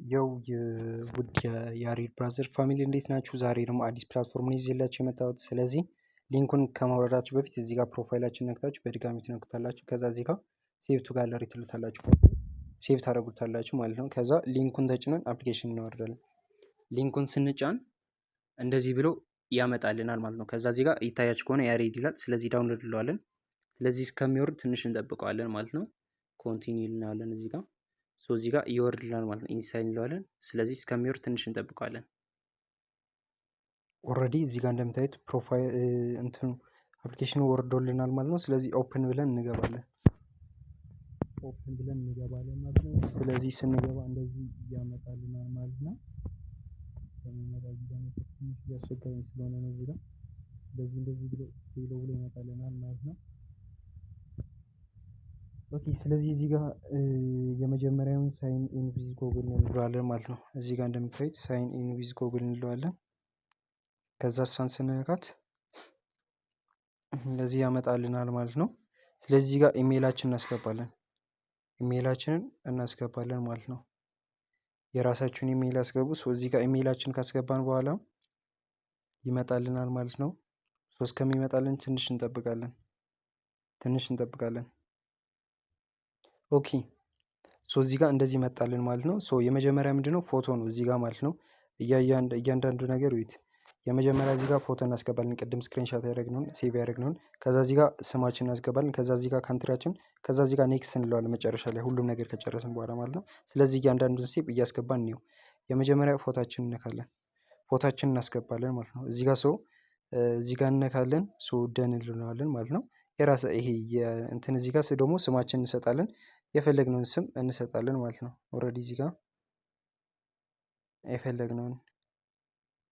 የውድ የያሬድ ብራዘር ፋሚሊ እንዴት ናችሁ? ዛሬ ደግሞ አዲስ ፕላትፎርም ነው ይዤላችሁ የመጣሁት። ስለዚህ ሊንኩን ከማውረዳችሁ በፊት እዚህ ጋር ፕሮፋይላችን ነክታችሁ በድጋሚ ትነኩታላችሁ። ከዛ እዚህ ጋር ሴቭ ቱ ጋለሪ ትሉታላችሁ፣ ሴቭ ታደርጉታላችሁ ማለት ነው። ከዛ ሊንኩን ተጭነን አፕሊኬሽን እናወርዳለን። ሊንኩን ስንጫን እንደዚህ ብሎ ያመጣልናል ማለት ነው። ከዛ እዚህ ጋር ይታያችሁ ከሆነ ያሬድ ይላል። ስለዚህ ዳውንሎድ እንለዋለን። ስለዚህ እስከሚወርድ ትንሽ እንጠብቀዋለን ማለት ነው። ኮንቲኒው እንላለን እዚህ ጋር እዚህ ጋር ይወርድልናል ማለት ነው። ኢንስታል እንለዋለን። ስለዚህ እስከሚወርድ ትንሽ እንጠብቀዋለን። ኦልሬዲ እዚህ ጋር እንደምታዩት ፕሮፋይል እንትኑ አፕሊኬሽኑ ወርዶልናል ማለት ነው። ስለዚህ ኦፕን ብለን እንገባለን። ማለት ነው። ስለዚህ ስንገባ እንደዚህ ያመጣልናል ማለት ነው። እስከሚመጣ እዚህ ጋር ትንሽ እያስቸገረኝ ስለሆነ ነው እዚህ ጋር እንደዚህ ብሎ ይመጣልናል ማለት ነው። ኦኬ ስለዚህ እዚህ ጋር የመጀመሪያውን ሳይን ኢን ዊዝ ጎግል እንለዋለን ማለት ነው። እዚህ ጋር እንደምታዩት ሳይን ኢን ዊዝ ጎግል እንለዋለን። ከዛ እሷን ስንነካት እንደዚህ ያመጣልናል ማለት ነው። ስለዚህ እዚህ ጋር ኢሜይላችንን እናስገባለን ማለት ነው። የራሳችሁን ኢሜይል አስገቡ። እዚህ ጋር ኢሜይላችን ካስገባን በኋላ ይመጣልናል ማለት ነው። እስከሚመጣልን ትንሽ እንጠብቃለን። ኦኬ እዚህ ጋር እንደዚህ መጣልን ማለት ነው። የመጀመሪያ ምንድነው ፎቶ ነው እዚህ ጋር ማለት ነው። እያንዳንዱ ነገር እዩት። የመጀመሪያ እዚህ ጋር ፎቶ እናስገባለን፣ ቅድም ስክሪንሻት ያደረግነውን ሴቭ ያደረግነውን። ከዛ እዚህ ጋር ስማችን እናስገባለን። ከዛ እዚህ ጋር ካንትሪያችን፣ ከዛ እዚህ ጋር ኔክስት እንለዋለን መጨረሻ ላይ ሁሉም ነገር ከጨረስን በኋላ ማለት ነው። ስለዚህ እያንዳንዱን ስቴፕ እያስገባን እንየው። የመጀመሪያ ፎቶአችንን እንነካለን፣ ፎቶአችንን እናስገባለን ማለት ነው። እዚህ ጋር እንነካለን፣ ደን እንለዋለን ማለት ነው። ይሄ እንትን እዚህ ጋር ደግሞ ስማችን እንሰጣለን፣ የፈለግነውን ስም እንሰጣለን ማለት ነው። ኦልሬዲ እዚህ ጋር የፈለግነውን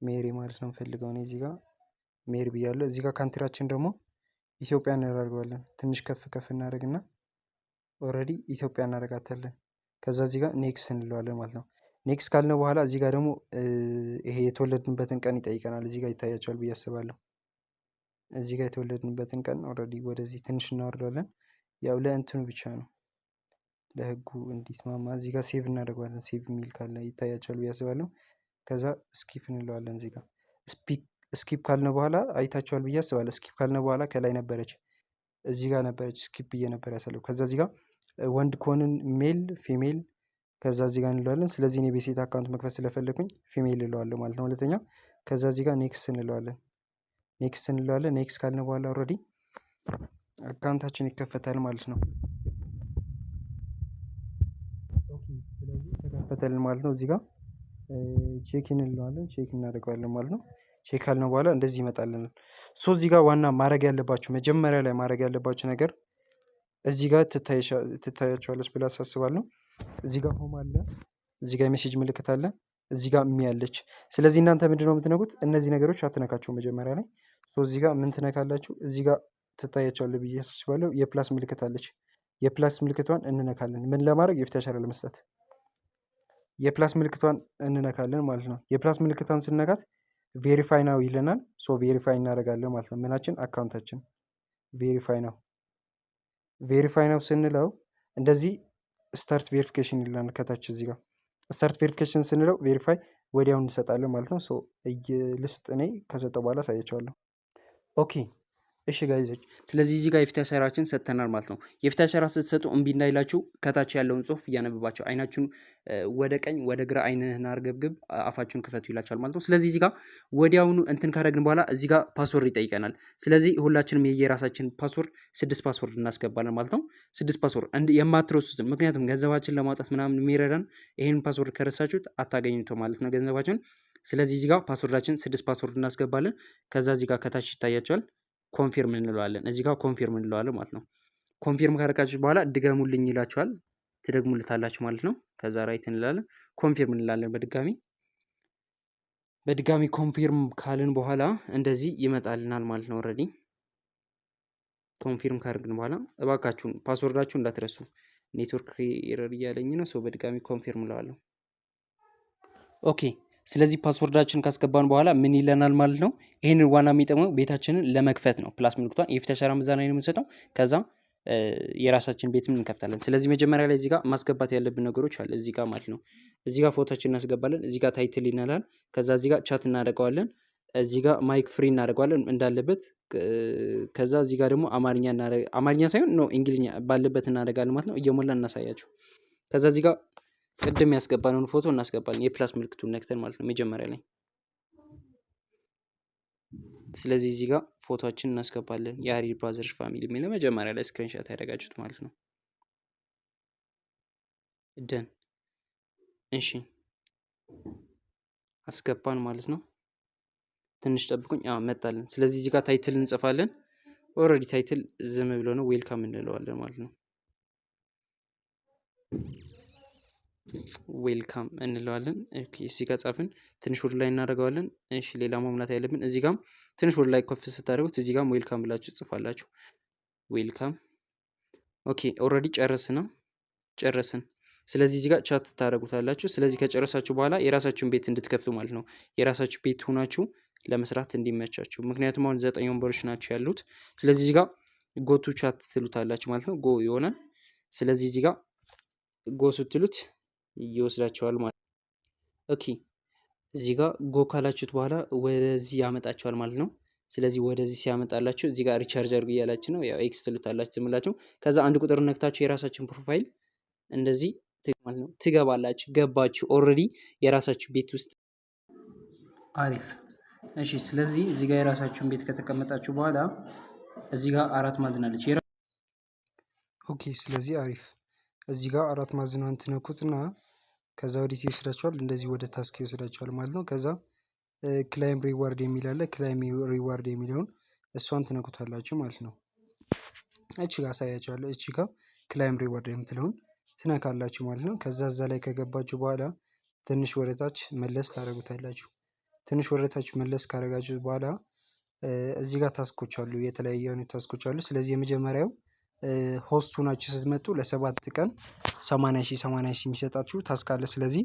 ሜሪ ማለት ነው ፈልገው ነው። እዚህ ጋር ሜሪ ብያለሁ። እዚህ ጋር ካንትሪያችን ደግሞ ኢትዮጵያ እናደርገዋለን። ትንሽ ከፍ እናደርግና ኦልሬዲ ኢትዮጵያ እናደርጋታለን። ከዛ እዚህ ጋር ኔክስት እንለዋለን ማለት ነው። ኔክስት ካልነው በኋላ እዚህ ጋር ደግሞ ይሄ የተወለድንበትን ቀን ይጠይቀናል። እዚህ ጋር ይታያቸዋል ብዬ አስባለሁ። እዚህ ጋር የተወለድንበትን ቀን ኦልሬዲ ወደዚህ ትንሽ እናወርዳለን። ያው ለእንትኑ ብቻ ነው ለህጉ እንዲስማማ። እዚህ ጋር ሴቭ እናደርገዋለን። ሴቭ የሚል ካለ ይታያቸዋል ብዬ አስባለሁ። ከዛ ስኪፕ እንለዋለን። እዚህ ጋር ስኪፕ ካልነው በኋላ አይታቸዋል ብዬ አስባለሁ። ስኪፕ ካልነው በኋላ ከላይ ነበረች፣ እዚህ ጋር ነበረች፣ ስኪፕ ብዬ ነበር ያሳለው። ከዛ እዚህ ጋር ወንድ ከሆንን ሜል ፊሜል፣ ከዛ እዚህ ጋር እንለዋለን። ስለዚህ እኔ በሴት አካውንት መክፈት ስለፈለኩኝ ፊሜል እለዋለሁ ማለት ነው። ሁለተኛ ከዛ እዚህ ጋር ኔክስት እንለዋለን። ኔክስት ካልነው በኋላ ኦልሬዲ አካውንታችን ይከፈታል ማለት ነው። ስለዚህ ተከፈተልን ማለት ነው። እዚህ ጋር ቼክ እንለዋለን፣ ቼክ እናደርገዋለን ማለት ነው። ቼክ ካልነው በኋላ እንደዚህ ይመጣልናል። እዚህ ጋር ዋና መጀመሪያ ላይ ማድረግ ያለባችሁ ነገር እዚህ ጋር ትታያቸዋለች ብላ አሳስባለሁ። እዚህ ጋር ሆም አለ፣ እዚህ ጋር የሜሴጅ ምልክት አለ፣ እዚህ ጋር ያለች። ስለዚህ እናንተ ምንድነው የምትነኩት? እነዚህ ነገሮች አትነካቸው መጀመሪያ ላይ። እዚህ ጋር ምን ትነካላችሁ? እዚህ ጋር ትታያቸዋለህ ብዬ አስባለሁ። የፕላስ ምልክት አለች። የፕላስ ምልክቷን እንነካለን። ምን ለማድረግ? የፊት አሻራ ለመስጠት የፕላስ ምልክቷን እንነካለን ማለት ነው። የፕላስ ምልክቷን ስንነካት ቬሪፋይ ናው ይለናል። ቬሪፋይ እናደርጋለን ማለት ነው። ምናችን? አካውንታችን ቬሪፋይ ነው ስንለው እንደዚህ ስታርት ቬሪፊኬሽን ይለናል ከታች። እዚህ ጋር ስታርት ቬሪፊኬሽን ስንለው ቬሪፋይ ወዲያውን እንሰጣለን ማለት ነው። ልስጥ እኔ ከሰጠው በኋላ አሳያቸዋለሁ። ኦኬ እሺ ጋይዞች፣ ስለዚህ እዚህ ጋር የፊት አሻራችን ሰጥተናል ማለት ነው። የፊት አሻራ ስትሰጡ እምቢ እንዳይላችሁ ከታች ያለውን ጽሁፍ እያነበባቸው አይናችሁን ወደ ቀኝ ወደ ግራ አይንህን አርገብግብ አፋችሁን ክፈቱ ይላችኋል ማለት ነው። ስለዚህ እዚህ ጋር ወዲያውኑ እንትን ካደረግን በኋላ እዚህ ጋር ፓስወርድ ይጠይቀናል። ስለዚህ ሁላችንም የየራሳችን ፓስወርድ 6 ፓስወርድ እናስገባለን ማለት ነው። 6 ፓስወርድ የማትረሱትን፣ ምክንያቱም ገንዘባችን ለማውጣት ምናምን የሚረዳን ይሄን ፓስወርድ ከረሳችሁት አታገኙት ማለት ነው ገንዘባችን። ስለዚህ እዚህ ጋር ፓስወርዳችን 6 ፓስወርድ እናስገባለን። ከዛ እዚህ ጋር ከታች ይታያቸዋል ኮንፊርም እንለዋለን። እዚህ ጋር ኮንፊርም እንለዋለን ማለት ነው። ኮንፊርም ካደረጋችሁ በኋላ ድገሙልኝ ይላችኋል። ትደግሙልታላችሁ ማለት ነው። ከዛ ራይት እንላለን፣ ኮንፊርም እንላለን። በድጋሚ ኮንፊርም ካልን በኋላ እንደዚህ ይመጣልናል ማለት ነው። ኦልሬዲ ኮንፊርም ካደረግን በኋላ እባካችሁን ፓስወርዳችሁን እንዳትረሱ፣ ኔትወርክ ኤረር እያለኝ ነው። በድጋሚ ኮንፊርም እለዋለሁ። ኦኬ ስለዚህ ፓስወርዳችን ካስገባን በኋላ ምን ይለናል ማለት ነው። ይሄንን ዋና የሚጠቅመው ቤታችንን ለመክፈት ነው። ፕላስ ምልክቷን የፊት አሻራ ምዛና ነው የምንሰጠው። ከዛ የራሳችን ቤትም እንከፍታለን። ስለዚህ መጀመሪያ ላይ እዚህ ጋር ማስገባት ያለብን ነገሮች አለ እዚህ ጋር ማለት ነው። እዚህ ጋር ፎቶችን እናስገባለን። እዚህ ጋር ታይትል ይነላል። ከዛ እዚህ ጋር ቻት እናደርገዋለን። እዚህ ጋር ማይክ ፍሪ እናደርገዋለን እንዳለበት። ከዛ እዚህ ጋር ደግሞ አማርኛ ሳይሆን ነው እንግሊዝኛ ባለበት እናደርጋለን ማለት ነው። እየሞላ እናሳያችሁ። ከዛ እዚህ ጋር ቅድም ያስገባነውን ፎቶ እናስገባለን የፕላስ ምልክቱን ነክተን ማለት ነው መጀመሪያ ላይ። ስለዚህ እዚህ ጋር ፎቶችን እናስገባለን የሀሪር ብራዘርስ ፋሚሊ የሚለው መጀመሪያ ላይ ስክሪንሻት ያደረጋችሁት ማለት ነው። ደን እሺ አስገባን ማለት ነው። ትንሽ ጠብቁኝ። መጣልን። ስለዚህ እዚህ ጋር ታይትል እንጽፋለን። ኦልሬዲ ታይትል ዝም ብሎ ነው ዌልካም እንለዋለን ማለት ነው። ዌልካም እንለዋለን። እዚህ ጋር ጻፍን። ትንሽ ወደ ላይ እናደርገዋለን። እሺ ሌላ መሙላት ያለብን እዚህ ጋርም ትንሽ ወደ ላይ ኮፍ ስታደርጉት እዚህ ጋርም ዌልካም ብላችሁ ጽፋላችሁ። ዌልካም ኦኬ። ኦልሬዲ ጨረስን። ስለዚህ እዚህ ጋር ቻት ታደርጉታላችሁ። ስለዚህ ከጨረሳችሁ በኋላ የራሳችሁን ቤት እንድትከፍቱ ማለት ነው። የራሳችሁ ቤት ሆናችሁ ለመስራት እንዲመቻችሁ። ምክንያቱም አሁን 9 ወንበሮች ናቸው ያሉት። ስለዚህ እዚህ ጋር ጎቱ ቻት ትሉታላችሁ ማለት ነው። ጎ ይሆናል። ስለዚህ እዚህ ጋር ጎ ስትሉት ይወስዳቸዋል ማለት ነው። ኦኬ እዚህ ጋር ጎ ካላችሁት በኋላ ወደዚህ ያመጣቸዋል ማለት ነው። ስለዚህ ወደዚህ ሲያመጣላችሁ እዚህ ጋር ሪቻርጅ አድርጉ እያላችሁ ነው። ያው ኤክስ ትሉታላችሁ ዝምላችሁ። ከዛ አንድ ቁጥር ነክታችሁ የራሳችሁን ፕሮፋይል እንደዚህ ማለት ነው ትገባላችሁ። ገባችሁ ኦልሬዲ የራሳችሁ ቤት ውስጥ። አሪፍ እሺ። ስለዚህ እዚህ ጋር የራሳችሁን ቤት ከተቀመጣችሁ በኋላ እዚህ ጋር 4 ማዕዘን አለች። ኦኬ ስለዚህ አሪፍ። እዚህ ጋር 4 ማዕዘኗን ትነኩትና ከዛ ወዴት ይወስዳችኋል? እንደዚህ ወደ ታስክ ይወስዳችኋል ማለት ነው። ከዛ ክላይም ሪዋርድ የሚል አለ። ክላይም ሪዋርድ የሚለውን እሷን ትነኩታላችሁ ማለት ነው። እቺ ጋር አሳያችኋለሁ። እቺ ጋር ክላይም ሪዋርድ የምትለውን ትነካላችሁ ማለት ነው። ከዛ እዛ ላይ ከገባችሁ በኋላ ትንሽ ወደታች መለስ ታደርጉታላችሁ። ትንሽ ወደታች መለስ ካደረጋችሁ በኋላ እዚህ ጋር ታስኮች አሉ፣ የተለያዩ አይነት ታስኮች አሉ። ስለዚህ የመጀመሪያው ሆስቱ ናችሁ ስትመጡ ለ7 ቀን 80,000 የሚሰጣችሁ ታስክ አለ። ስለዚህ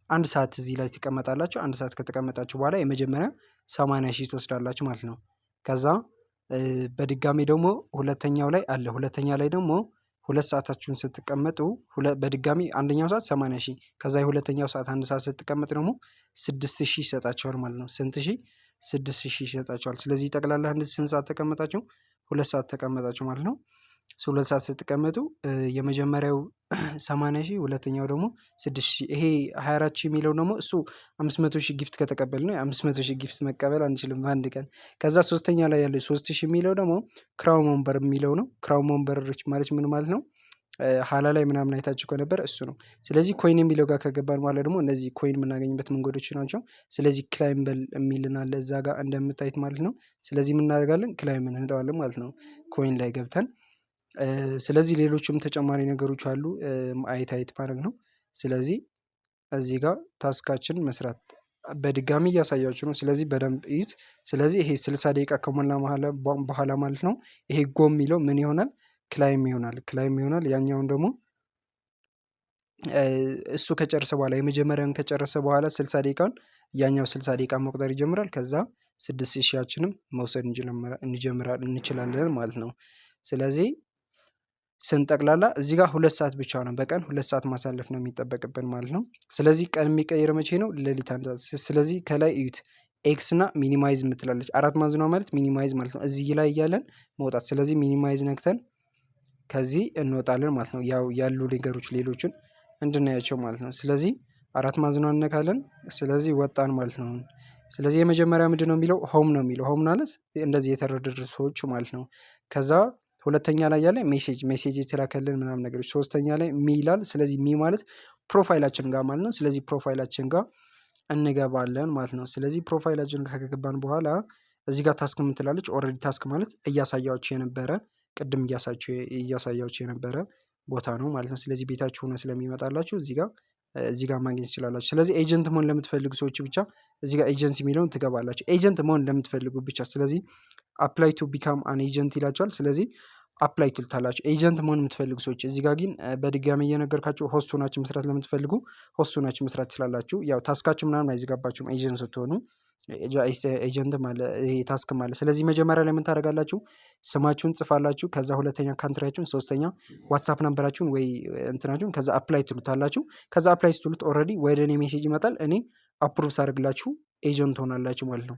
1 ሰዓት እዚህ ላይ ትቀመጣላችሁ። 1 ሰዓት ከተቀመጣችሁ በኋላ የመጀመሪያ 80,000 ትወስዳላችሁ ማለት ነው። ከዛ በድጋሚ ደግሞ ሁለተኛው ላይ አለ። ሁለተኛ ላይ ደግሞ 2 ሰዓታችሁን ስትቀመጡ በድጋሚ አንደኛው ሰዓት 80,000 ከዛ የሁለተኛው ሰዓት 1 ሰዓት ስትቀመጥ ደግሞ 6,000 ይሰጣቸዋል ማለት ነው። ስንት ሺህ? 6,000 ይሰጣቸዋል። ስለዚህ ጠቅላላ ስንት ሰዓት ተቀመጣችሁ? 2 ሰዓት ተቀመጣችሁ ማለት ነው። 2 ሰዓት ስትቀመጡ የመጀመሪያው 80,000 ሁለተኛው ደግሞ 6,000። ይሄ 24,000 የሚለው ደግሞ እሱ 500,000 ጊፍት ከተቀበል ነው። 500,000 ጊፍት መቀበል አንችልም በአንድ ቀን። ከዛ ሶስተኛ ላይ ያለው 3,000 የሚለው ደግሞ ክራውን ወንበር የሚለው ነው። ክራውን ወንበሮች ማለት ምን ማለት ነው? ሀላ ላይ ምናምን አይታችሁ ከነበር እሱ ነው። ስለዚህ ኮይን የሚለው ጋር ከገባን በኋላ ደግሞ እነዚህ ኮይን የምናገኝበት መንገዶች ናቸው። ስለዚህ ክላይም በል የሚልን አለ እዛ ጋር እንደምታዩት ማለት ነው። ስለዚህ የምናደርጋለን ክላይም እንሄዳለን ማለት ነው ኮይን ላይ ገብተን። ስለዚህ ሌሎችም ተጨማሪ ነገሮች አሉ አይት ማድረግ ነው። ስለዚህ እዚህ ጋር ታስካችን መስራት በድጋሚ እያሳያችሁ ነው። ስለዚህ በደንብ እዩት። ስለዚህ ይሄ 60 ደቂቃ ከሞላ በኋላ ማለት ነው ይሄ ጎ የሚለው ምን ይሆናል? ክላይም ይሆናል። ያኛውን ደግሞ እሱ ከጨረሰ በኋላ የመጀመሪያውን ከጨረሰ በኋላ 60 ደቂቃውን ያኛው 60 ደቂቃ መቁጠር ይጀምራል። ከዛ 6,000ችንም መውሰድ እንችላለን ማለት ነው። ስለዚህ ስንጠቅላላ እዚህ ጋር 2 ሰዓት ብቻ ነው፣ በቀን 2 ሰዓት ማሳለፍ ነው የሚጠበቅብን ማለት ነው። ስለዚህ ቀን የሚቀይር መቼ ነው? ሌሊት 1 ሰዓት። ስለዚህ ከላይ እዩት ኤክስ እና ሚኒማይዝ የምትላለች 4 ማዕዘኗ ማለት ሚኒማይዝ ማለት ነው። እዚህ ላይ እያለን መውጣት። ስለዚህ ሚኒማይዝ ነክተን ከዚህ እንወጣለን ማለት ነው። ያው ያሉ ነገሮች ሌሎችን እንድናያቸው ማለት ነው። ስለዚህ 4 ማዕዘኗን እነካለን። ስለዚህ ወጣን ማለት ነው። ስለዚህ የመጀመሪያ ምንድን ነው የሚለው? ሆም ነው የሚለው። ሆም ማለት እንደዚህ የተረደዱ ሰዎች ማለት ነው። ከዛ ሁለተኛ ላይ ያለ ሜሴጅ የተላከልን ምናምን ነገሮች። ሶስተኛ ላይ ሚ ይላል። ስለዚህ ሚ ማለት ፕሮፋይላችን ጋር ማለት ነው። ስለዚህ ፕሮፋይላችን ጋር እንገባለን ማለት ነው። ስለዚህ ፕሮፋይላችን ጋር ከገባን በኋላ እዚህ ጋር ታስክ የምትላለች። ኦልሬዲ ታስክ ማለት እያሳያችሁ የነበረ ቅድም እያሳያችሁ የነበረ ቦታ ነው ማለት ነው። ስለዚህ ቤታችሁ ሆነ ስለሚመጣላችሁ እዚህ ጋር ማግኘት ትችላላችሁ። ስለዚህ ኤጀንት መሆን ለምትፈልጉ ሰዎች ብቻ እዚህ ጋር ኤጀንሲ የሚለውን ትገባላችሁ። ኤጀንት መሆን ለምትፈልጉ ብቻ። ስለዚህ አፕላይ ቱ ቢካም አን ኤጀንት ይላቸዋል። ስለዚህ አፕላይ ትልታላችሁ ኤጀንት መሆን የምትፈልጉ ሰዎች። እዚህ ጋር ግን በድጋሚ እየነገርካችሁ ሆስት ሆናችሁ መስራት ለምትፈልጉ ሆስት ሆናችሁ መስራት ትችላላችሁ። ያው ታስካችሁ ምናምን አይዘጋባችሁም ኤጀንት ስትሆኑ። ኤጀንትም አለ፣ ይሄ ታስክም አለ። ስለዚህ መጀመሪያ ላይ ምን ታደርጋላችሁ? ስማችሁን ጽፋላችሁ። ከዛ ሁለተኛ ካንትሪያችሁን፣ ሶስተኛ ዋትሳፕ ነምበራችሁን ወይ እንትናችሁን፣ ከዛ አፕላይ ትሉታላችሁ። ከዛ አፕላይ ስትሉት ኦልሬዲ ወደ እኔ ሜሴጅ ይመጣል። እኔ አፕሩቭ ሳደርግላችሁ ኤጀንት ሆናላችሁ ማለት ነው።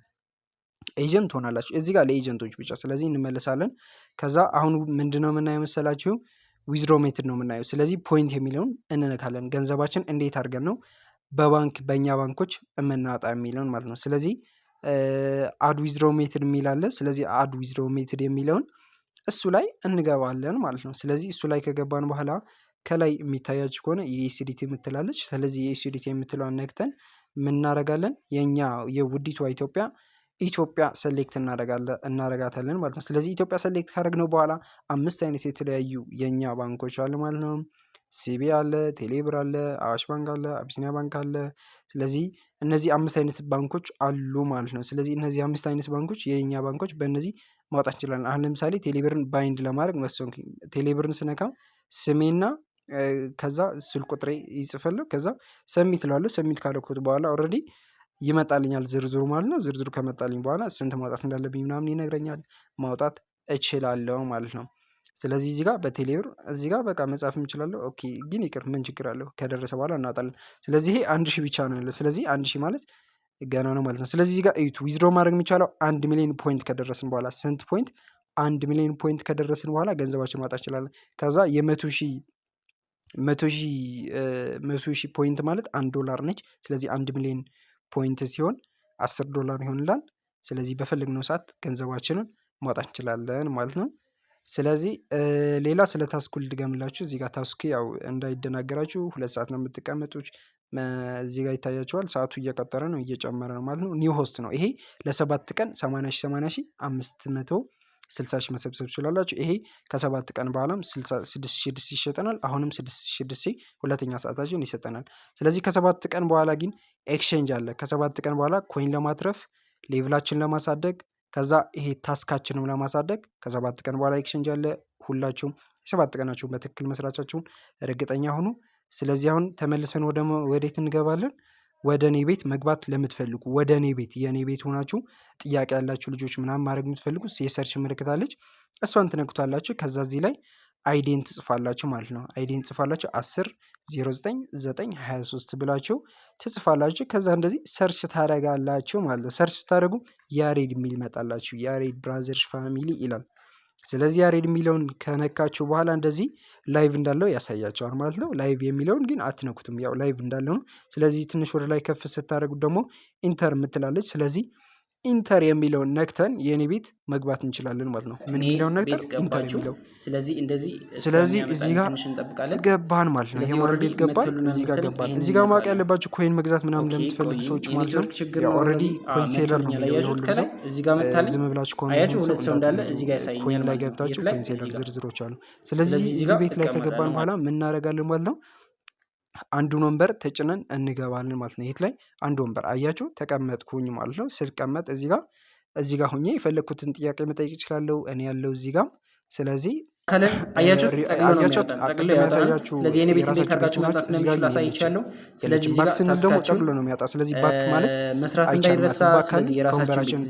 ኤጀንት ሆናላችሁ እዚህ ጋር ለኤጀንቶች ብቻ። ስለዚህ እንመለሳለን። ከዛ አሁን ምንድነው የምናየው መሰላችሁ? ዊዝድሮ ሜትድ ነው የምናየው። ስለዚህ ፖይንት የሚለውን እንነካለን። ገንዘባችን እንዴት አድርገን ነው በባንክ በእኛ ባንኮች የምናወጣ የሚለውን ማለት ነው። ስለዚህ አድ ዊዝድሮ ሜትድ የሚል አለ። ስለዚህ አድ ዊዝድሮ ሜትድ የሚለውን እሱ ላይ እንገባለን ማለት ነው። ስለዚህ እሱ ላይ ከገባን በኋላ ከላይ የሚታያችሁ ከሆነ የኤስዲቲ የምትላለች። ስለዚህ የኤስዲቲ የምትለዋን ነክተን ምን እናደርጋለን? የእኛ የውዲቷ ኢትዮጵያ ሰሌክት እናረጋታለን ማለት ነው። ስለዚህ ኢትዮጵያ ሰሌክት ካደረግነው በኋላ 5 አይነት የተለያዩ የእኛ ባንኮች አሉ ማለት ነው። ሲቢ አለ፣ ቴሌብር አለ፣ አዋሽ ባንክ አለ፣ አቢሲኒያ ባንክ አለ። ስለዚህ እነዚህ 5 አይነት ባንኮች አሉ ማለት ነው። ስለዚህ እነዚህ 5 አይነት ባንኮች የኛ ባንኮች በእነዚህ ማውጣት እንችላለን። አሁን ለምሳሌ ቴሌብርን ባይንድ ለማድረግ ወሰንኩኝ። ቴሌብርን ስነካ ስሜና ከዛ ስልክ ቁጥሬ ይጽፋለሁ። ከዛ ሰሚት እላለሁ። ሰሚት ካለኩት በኋላ ኦልሬዲ ይመጣልኛል ዝርዝሩ ማለት ነው። ዝርዝሩ ከመጣልኝ በኋላ ስንት ማውጣት እንዳለብኝ ምናምን ይነግረኛል። ማውጣት እችላለሁ ማለት ነው። ስለዚህ እዚህ ጋር በቴሌብር እዚህ ጋር በቃ መጻፍ እንችላለሁ። ኦኬ ግን ይቅር ምን ችግር አለው? ከደረሰ በኋላ እናወጣለን። ስለዚህ ይሄ 1000 ብቻ ነው ያለው። ስለዚህ 1000 ማለት ገና ነው ማለት ነው። ስለዚህ እዚህ ጋር እዩት። ዊዝድሮ ማድረግ የሚቻለው 1 ሚሊዮን ፖይንት ከደረስን በኋላ። ስንት ፖይንት? 1 ሚሊዮን ፖይንት ከደረስን በኋላ ገንዘባችን ማውጣት እንችላለን። ከዛ መቶ ሺህ ፖይንት ማለት $1 ነች። ስለዚህ 1 ሚሊዮን ፖይንት ሲሆን $10 ይሆንላል። ስለዚህ በፈለግነው ሰዓት ገንዘባችንን ማውጣት እንችላለን ማለት ነው። ስለዚህ ሌላ ስለ ታስኩ ልድገምላችሁ። እዚህ ጋር ታስኩ ያው እንዳይደናገራችሁ 2 ሰዓት ነው የምትቀመጡት። እዚህ ጋር ይታያችኋል። ሰዓቱ እየቀጠረ ነው እየጨመረ ነው ማለት ነው። ኒው ሆስት ነው ይሄ። ለ7 ቀን 80,000 560,000 መሰብሰብ ትችላላችሁ። ይሄ ከ7 ቀን በኋላም 66,000 ይሸጠናል። አሁንም 66,000 ሁለተኛ ሰዓታችን ይሰጠናል። ስለዚህ ከ7 ቀን በኋላ ግን ኤክስቼንጅ አለ። ከ7 ቀን በኋላ ኮይን ለማትረፍ ሌቭላችን ለማሳደግ ከዛ ይሄ ታስካችንም ለማሳደግ ከ7 ቀን በኋላ ኤክስቼንጅ አለ። ሁላችሁም የ7 ቀናችሁን በትክክል መስራታችሁን እርግጠኛ ሁኑ። ስለዚህ አሁን ተመልሰን ወዴት እንገባለን? ወደ እኔ ቤት መግባት ለምትፈልጉ ወደ እኔ ቤት የእኔ ቤት ሆናችሁ ጥያቄ ያላችሁ ልጆች ምናምን ማድረግ የምትፈልጉ የሰርች ምልክት አለች። እሷን ትነኩታላችሁ። ከዛ እዚህ ላይ አይዲን ትጽፋላችሁ ማለት ነው። አይዲን ትጽፋላችሁ 10/09/23 ብላችሁ ትጽፋላችሁ። ከዛ እንደዚህ ሰርች ታደርጋላችሁ ማለት ነው። ሰርች ስታደርጉ ያሬድ የሚል ይመጣላችሁ። ያሬድ ብራዘርስ ፋሚሊ ይላል። ስለዚህ ያሬድ የሚለውን ከነካችሁ በኋላ እንደዚህ ላይቭ እንዳለው ያሳያቸዋል ማለት ነው። ላይቭ የሚለውን ግን አትነኩትም፣ ያው ላይቭ እንዳለው ነው። ስለዚህ ትንሽ ወደ ላይ ከፍ ስታደርጉት ደግሞ ኢንተር የምትላለች። ስለዚህ ኢንተር የሚለውን ነክተን የኔ ቤት መግባት እንችላለን ማለት ነው። ምን የሚለውን ነክተን ኢንተር የሚለው። ስለዚህ እዚህ ጋር ገባን ማለት ነው። የማን ቤት ገባን? እዚህ ጋር ገባን። እዚህ ጋር ማወቅ ያለባችሁ ኮይን መግዛት ምናምን ለምትፈልጉ ሰዎች ማለት ነው። ኦልሬዲ ኮይን ሴለር ነው የሚለው ሁሉ ሰው። ዝም ብላችሁ ኮይን ላይ ገብታችሁ ኮይን ሴለር ዝርዝሮች አሉ። ስለዚህ እዚህ ቤት ላይ ከገባን በኋላ ምን እናደርጋለን ማለት ነው። አንዱን ወንበር ተጭነን እንገባለን ማለት ነው። የት ላይ? አንድ ወንበር አያችሁ፣ ተቀመጥኩኝ ማለት ነው። ስቀመጥ እዚህ ጋር ሆኜ የፈለግኩትን ጥያቄ መጠየቅ እችላለሁ። እኔ ያለው እዚህ ጋር። ስለዚህ አያችሁ ጠቅልሎ ያሳያችሁ። ስለዚህ የኔ ቤት እንዴት አድርጋችሁ ማምጣት እንደምትችሉ አሳይቻለሁ። ስለዚህ ባክ ስንል ደግሞ ጠቅልሎ ነው የሚያወጣ። ስለዚህ ባክ ማለት መስራት እንዳይረሳ። ስለዚህ የራሳችሁን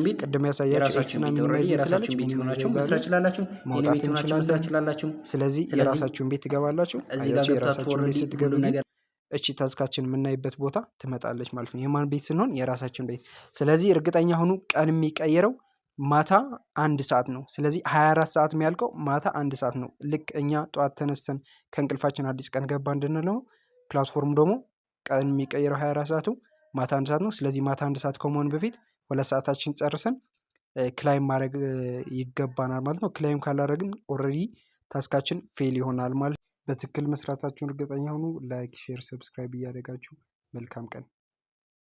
ቤት ቅድም ያሳያችሁ ኤክስና ሚኒማይዝ የራሳችሁን ቤት ሆናችሁ መስራት ይችላላችሁ። የኔ ቤት ሆናችሁ መስራት ይችላላችሁ። ስለዚህ የራሳችሁን ቤት ትገባላችሁ። እዚህ ጋር የራሳችሁን ቤት ስትገቡ ነገር እቺ ታስካችን የምናይበት ቦታ ትመጣለች ማለት ነው። የማን ቤት ስንሆን? የራሳችን ቤት። ስለዚህ እርግጠኛ ሁኑ፣ ቀን የሚቀየረው ማታ 1 ሰዓት ነው። ስለዚህ 24 ሰዓት የሚያልቀው ማታ 1 ሰዓት ነው። ልክ እኛ ጠዋት ተነስተን ከእንቅልፋችን አዲስ ቀን ገባ እንድንለው ፕላትፎርሙ ደግሞ ቀን የሚቀይረው 24 ሰዓቱ ማታ 1 ሰዓት ነው። ስለዚህ ማታ 1 ሰዓት ከመሆኑ በፊት 2 ሰዓታችን ጨርሰን ክላይም ማድረግ ይገባናል ማለት ነው። ክላይም ካላደረግን ኦልሬዲ ታስካችን ፌል ይሆናል ማለት ነው። በትክክል መስራታችሁን እርግጠኛ ሁኑ። ላይክ፣ ሼር፣ ሰብስክራይብ እያደረጋችሁ መልካም ቀን